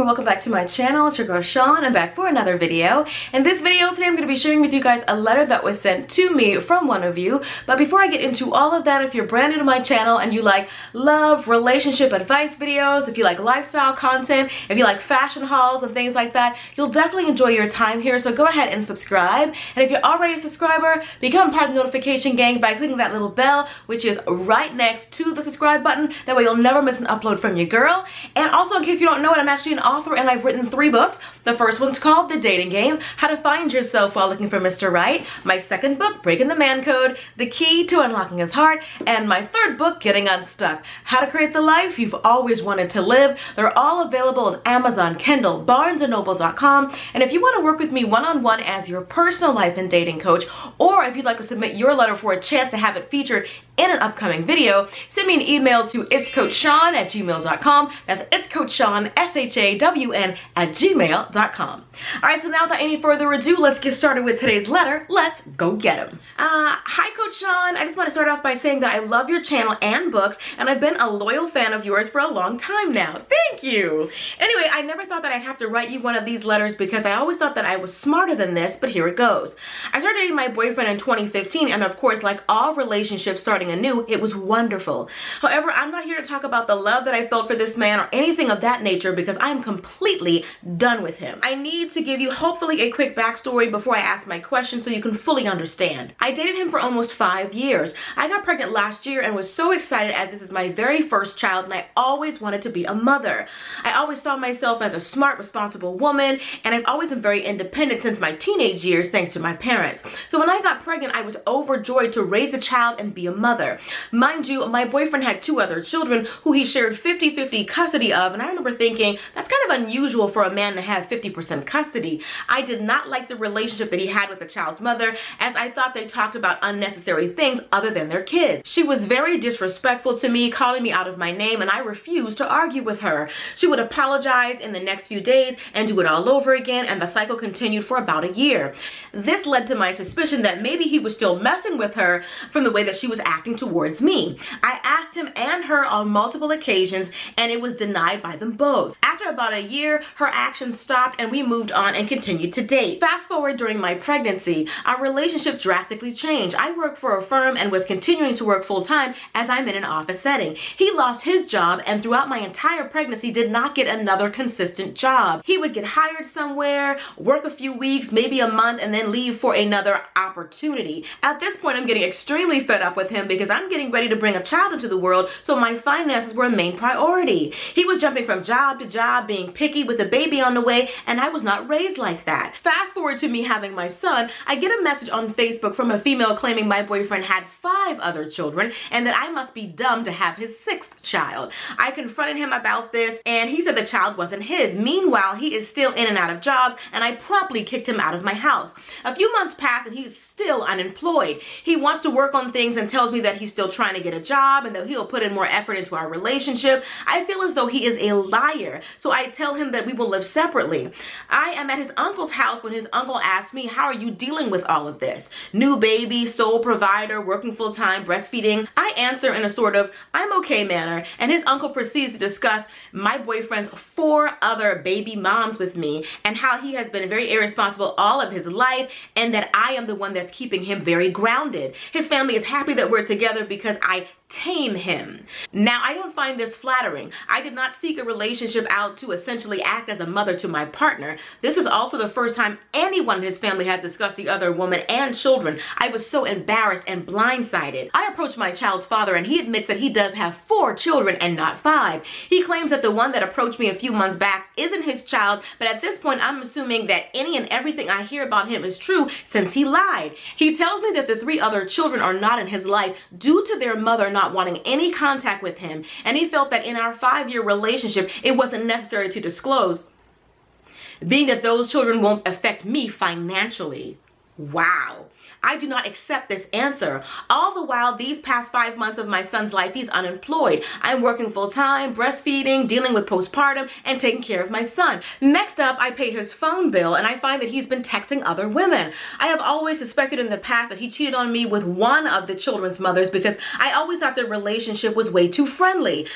and welcome back to my channel. It's your girl Sean. I'm back for another video. In this video today I'm going to be sharing with you guys a letter that was sent to me from one of you. But before I get into all of that, if you're brand new to my channel and you like love relationship advice videos, if you like lifestyle content, if you like fashion hauls and things like that, you'll definitely enjoy your time here. So go ahead and subscribe. And if you're already a subscriber, become part of the notification gang by clicking that little bell, which is right next to the subscribe button. That way you'll never miss an upload from your girl. And also, in case you don't know it, I'm actually an author and I've written 3 books. The first one's called The Dating Game, How to Find Yourself While Looking for Mr. Right. My second book, Breaking the Man Code, The Key to Unlocking His Heart. And my third book, Getting Unstuck, How to Create the Life You've Always Wanted to Live. They're all available on Amazon, Kindle, BarnesandNoble.com. And if you want to work with me one-on-one as your personal life and dating coach, or if you'd like to submit your letter for a chance to have it featured in an upcoming video, send me an email to itscoachshawn@gmail.com. That's itscoachshawn, SHAWN @gmail.com. Alright, so now without any further ado, let's get started with today's letter. Let's go get him. Hi Coach Sean, I just want to start off by saying that I love your channel and books, and I've been a loyal fan of yours for a long time now. Thank you. Anyway, I never thought that I'd have to write you one of these letters because I always thought that I was smarter than this, but here it goes. I started dating my boyfriend in 2015, and of course, like all relationships starting anew, it was wonderful. However, I'm not here to talk about the love that I felt for this man or anything of that nature because I am completely done with him. I need to give you hopefully a quick backstory before I ask my question so you can fully understand. I dated him for almost 5 years. I got pregnant last year and was so excited as this is my very first child and I always wanted to be a mother. I always saw myself as a smart, responsible woman, and I've always been very independent since my teenage years thanks to my parents. So when I got pregnant, I was overjoyed to raise a child and be a mother. Mind you, my boyfriend had 2 other children who he shared 50-50 custody of, and I remember thinking that's kind of unusual for a man to have 50% custody. I did not like the relationship that he had with the child's mother, as I thought they talked about unnecessary things other than their kids. She was very disrespectful to me, calling me out of my name, and I refused to argue with her. She would apologize in the next few days and do it all over again, and the cycle continued for about a year. This led to my suspicion that maybe he was still messing with her from the way that she was acting towards me. I asked him and her on multiple occasions, and it was denied by them both. After about a year, her actions stopped and we moved on and continued to date. Fast forward during my pregnancy, our relationship drastically changed. I worked for a firm and was continuing to work full-time as I'm in an office setting. He lost his job and throughout my entire pregnancy did not get another consistent job. He would get hired somewhere, work a few weeks, maybe a month, and then leave for another opportunity. At this point, I'm getting extremely fed up with him because I'm getting ready to bring a child into the world, so my finances were a main priority. He was jumping from job to job, being picky with a baby on the way, and I was not raised like that. Fast forward to me having my son, I get a message on Facebook from a female claiming my boyfriend had 5 other children and that I must be dumb to have his 6th child. I confronted him about this and he said the child wasn't his. Meanwhile, he is still in and out of jobs and I promptly kicked him out of my house. A few months passed and he's still unemployed. He wants to work on things and tells me that he's still trying to get a job and that he'll put in more effort into our relationship. I feel as though he is a liar, so I tell him that we will live separately. I am at his uncle's house when his uncle asks me, how are you dealing with all of this? New baby, sole provider, working full-time, breastfeeding. I answer in a sort of, I'm okay manner, and his uncle proceeds to discuss my boyfriend's 4 other baby moms with me and how he has been very irresponsible all of his life and that I am the one that's keeping him very grounded. His family is happy that we're together because I tame him. Now, I don't find this flattering. I did not seek a relationship out to essentially act as a mother to my partner. This is also the first time anyone in his family has discussed the other woman and children. I was so embarrassed and blindsided. I approached my child's father and he admits that he does have 4 children and not 5. He claims that the one that approached me a few months back isn't his child, but at this point I'm assuming that any and everything I hear about him is true since he lied. He tells me that the 3 other children are not in his life due to their mother not wanting any contact with him, and he felt that in our 5-year relationship it wasn't necessary to disclose, being that those children won't affect me financially. Wow. I do not accept this answer. All the while, these past 5 months of my son's life, he's unemployed. I'm working full time, breastfeeding, dealing with postpartum, and taking care of my son. Next up, I pay his phone bill, and I find that he's been texting other women. I have always suspected in the past that he cheated on me with one of the children's mothers because I always thought their relationship was way too friendly.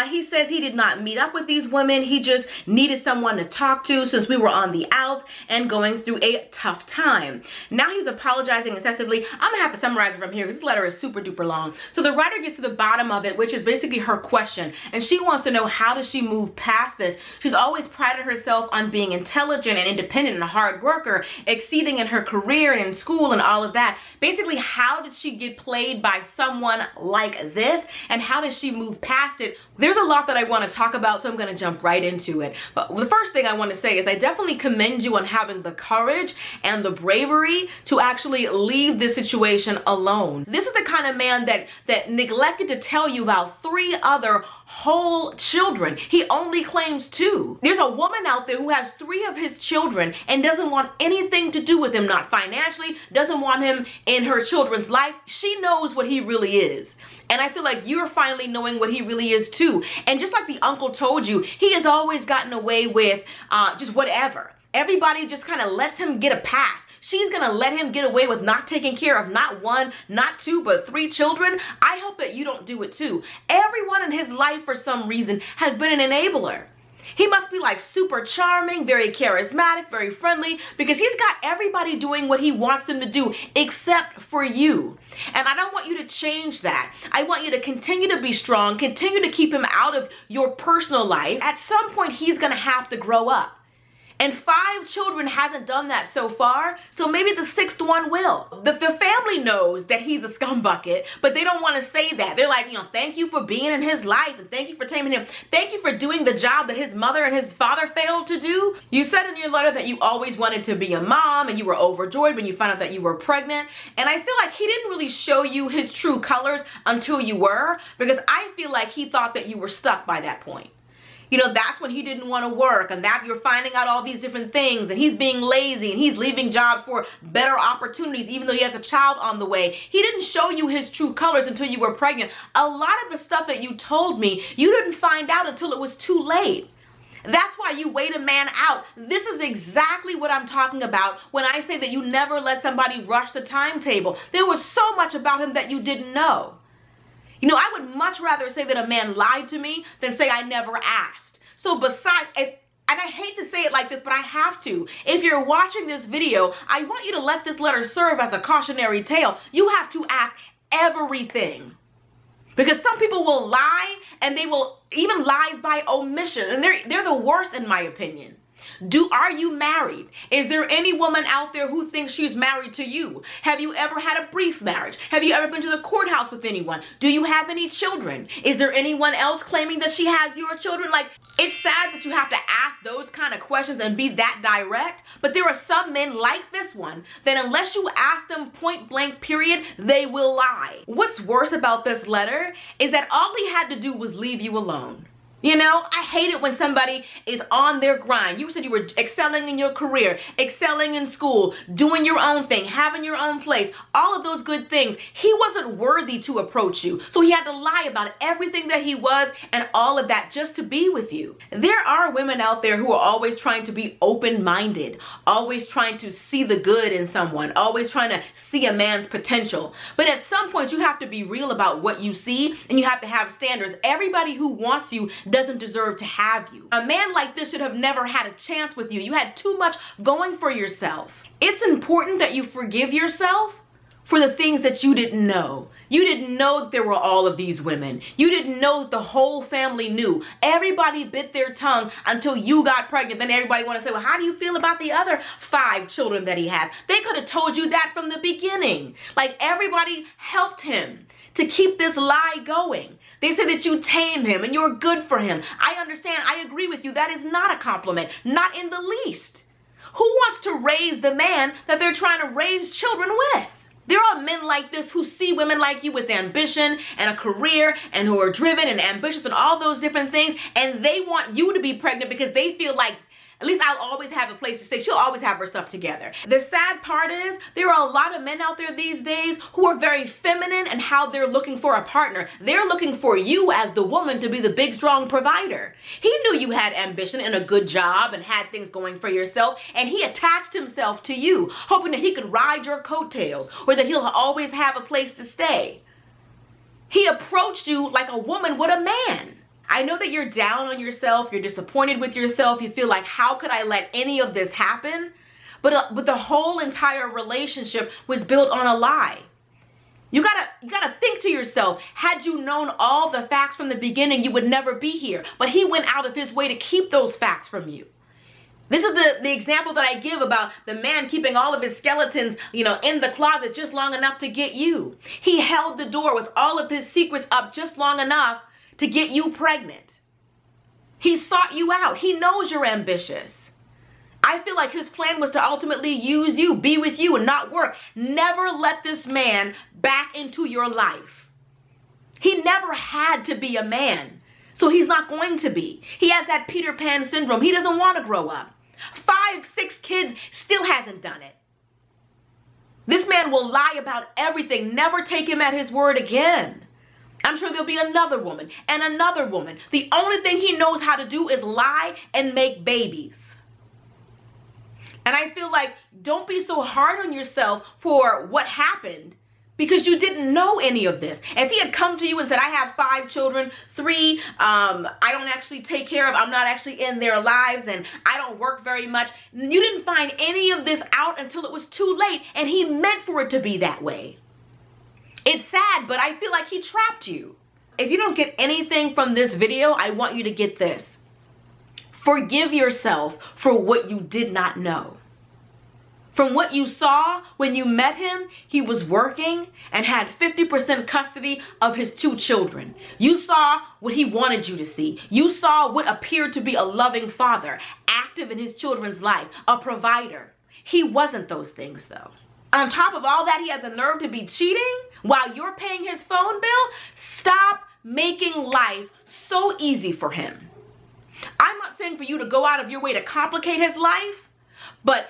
He says he did not meet up with these women. He just needed someone to talk to since we were on the outs and going through a tough time. Now he's apologizing excessively. I'm gonna have to summarize it from here because this letter is super duper long. So the writer gets to the bottom of it, which is basically her question, and she wants to know, how does she move past this? She's always prided herself on being intelligent and independent and a hard worker, exceeding in her career and in school and all of that. Basically, how did she get played by someone like this, and how does she move past it? There's a lot that I want to talk about, so I'm going to jump right into it. But the first thing I want to say is I definitely commend you on having the courage and the bravery to actually leave this situation alone. This is the kind of man that neglected to tell you about 3 other whole children. He only claims 2. There's a woman out there who has 3 of his children and doesn't want anything to do with him, not financially, doesn't want him in her children's life. She knows what he really is. And I feel like you're finally knowing what he really is too. And just like the uncle told you, he has always gotten away with just whatever. Everybody just kind of lets him get a pass. She's gonna let him get away with not taking care of not 1, not 2, but 3 children. I hope that you don't do it too. Everyone in his life for some reason has been an enabler. He must be like super charming, very charismatic, very friendly, because he's got everybody doing what he wants them to do except for you. And I don't want you to change that. I want you to continue to be strong, continue to keep him out of your personal life. At some point, he's gonna have to grow up. And 5 children hasn't done that so far, so maybe the 6th one will. The family knows that he's a scumbucket, but they don't want to say that. They're like, thank you for being in his life, and thank you for taming him. Thank you for doing the job that his mother and his father failed to do. You said in your letter that you always wanted to be a mom, and you were overjoyed when you found out that you were pregnant. And I feel like he didn't really show you his true colors until you were, because I feel like he thought that you were stuck by that point. That's when he didn't want to work, and that you're finding out all these different things, and he's being lazy, and he's leaving jobs for better opportunities, even though he has a child on the way. He didn't show you his true colors until you were pregnant. A lot of the stuff that you told me, you didn't find out until it was too late. That's why you wait a man out. This is exactly what I'm talking about when I say that you never let somebody rush the timetable. There was so much about him that you didn't know. I would much rather say that a man lied to me than say I never asked. So besides, and I hate to say it like this, but I have to. If you're watching this video, I want you to let this letter serve as a cautionary tale. You have to ask everything. Because some people will lie, and they will even lies by omission, and they're the worst in my opinion. Are you married? Is there any woman out there who thinks she's married to you? Have you ever had a brief marriage? Have you ever been to the courthouse with anyone? Do you have any children? Is there anyone else claiming that she has your children? Like, it's sad that you have to ask those kind of questions and be that direct, but there are some men like this one that unless you ask them point blank period, they will lie. What's worse about this letter is that all he had to do was leave you alone. I hate it when somebody is on their grind. You said you were excelling in your career, excelling in school, doing your own thing, having your own place, all of those good things. He wasn't worthy to approach you. So he had to lie about everything that he was and all of that just to be with you. There are women out there who are always trying to be open-minded, always trying to see the good in someone, always trying to see a man's potential. But at some point, you have to be real about what you see, and you have to have standards. Everybody who wants you doesn't deserve to have you. A man like this should have never had a chance with you. You had too much going for yourself. It's important that you forgive yourself for the things that you didn't know. You didn't know that there were all of these women. You didn't know that the whole family knew. Everybody bit their tongue until you got pregnant. Then everybody want to say, well, how do you feel about the other 5 children that he has? They could have told you that from the beginning. Like, everybody helped him to keep this lie going. They say that you tame him and you're good for him. I understand. I agree with you. That is not a compliment. Not in the least. Who wants to raise the man that they're trying to raise children with? There are men like this who see women like you with ambition and a career and who are driven and ambitious and all those different things, and they want you to be pregnant because they feel like At least I'll always have a place to stay. She'll always have her stuff together. The sad part is there are a lot of men out there these days who are very feminine in how they're looking for a partner. They're looking for you as the woman to be the big, strong provider. He knew you had ambition and a good job and had things going for yourself, and he attached himself to you, hoping that he could ride your coattails or that he'll always have a place to stay. He approached you like a woman would a man. I know that you're down on yourself, you're disappointed with yourself, you feel like, how could I let any of this happen? But the whole entire relationship was built on a lie. You gotta think to yourself, had you known all the facts from the beginning, you would never be here. But he went out of his way to keep those facts from you. This is the example that I give about the man keeping all of his skeletons, in the closet just long enough to get you. He held the door with all of his secrets up just long enough to get you pregnant. He sought you out. He knows you're ambitious. I feel like his plan was to ultimately use you, be with you, and not work. Never let this man back into your life. He never had to be a man, so he's not going to be. He has that Peter Pan syndrome. He doesn't want to grow up. 5, 6 kids, still hasn't done it. This man will lie about everything. Never take him at his word again. I'm sure there'll be another woman and another woman. The only thing he knows how to do is lie and make babies. And I feel like, don't be so hard on yourself for what happened because you didn't know any of this. If he had come to you and said, I have 5 children, 3 I don't actually take care of, I'm not actually in their lives, and I don't work very much, you didn't find any of this out until it was too late, and he meant for it to be that way. It's sad, but I feel like he trapped you. If you don't get anything from this video, I want you to get this. Forgive yourself for what you did not know. From what you saw when you met him, he was working and had 50% custody of his 2 children. You saw what he wanted you to see. You saw what appeared to be a loving father, active in his children's life, a provider. He wasn't those things though. On top of all that, he had the nerve to be cheating while you're paying his phone bill. Stop making life so easy for him. I'm not saying for you to go out of your way to complicate his life, but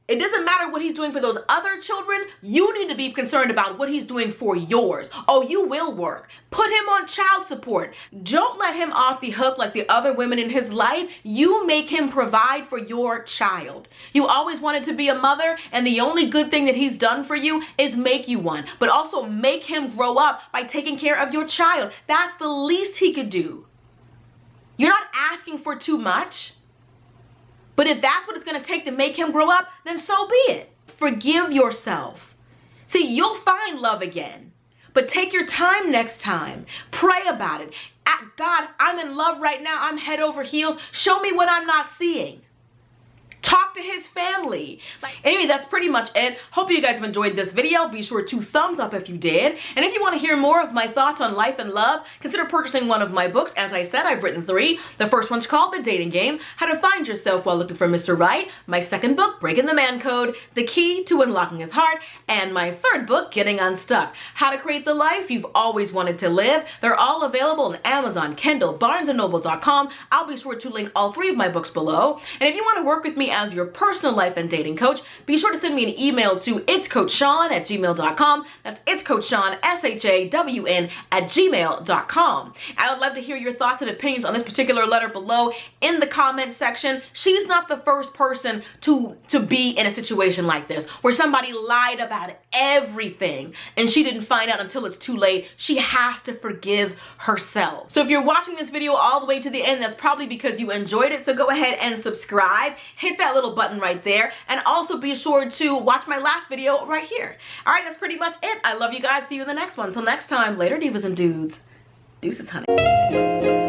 it doesn't matter what he's doing for those other children. You need to be concerned about what he's doing for yours. Oh, you will work. Put him on child support. Don't let him off the hook like the other women in his life. You make him provide for your child. You always wanted to be a mother, and the only good thing that he's done for you is make you one. But also make him grow up by taking care of your child. That's the least he could do. You're not asking for too much. But if that's what it's going to take to make him grow up, then so be it. Forgive yourself. See, you'll find love again. But take your time next time. Pray about it. God, I'm in love right now. I'm head over heels. Show me what I'm not seeing. Talk to his family. Anyway, that's pretty much it. Hope you guys have enjoyed this video. Be sure to thumbs up if you did. And if you want to hear more of my thoughts on life and love, consider purchasing one of my books. As I said, I've written 3. The first one's called The Dating Game, How to Find Yourself While Looking for Mr. Right. My second book, Breaking the Man Code, The Key to Unlocking His Heart. And my third book, Getting Unstuck, How to Create the Life You've Always Wanted to Live. They're all available on Amazon, Kindle, BarnesandNoble.com. I'll be sure to link all 3 of my books below. And if you want to work with me as your personal life and dating coach, be sure to send me an email to itscoachshawn@gmail.com. That's itscoachshawn, SHAWN @gmail.com. I would love to hear your thoughts and opinions on this particular letter below in the comment section. She's not the first person to be in a situation like this, where somebody lied about everything and she didn't find out until it's too late. She has to forgive herself. So if you're watching this video all the way to the end, that's probably because you enjoyed it. So go ahead and subscribe. Hit that little button right there, and also be sure to watch my last video right here. All right, that's pretty much it. I love you guys. See you in the next one. Till next time, later divas and dudes. Deuces, honey.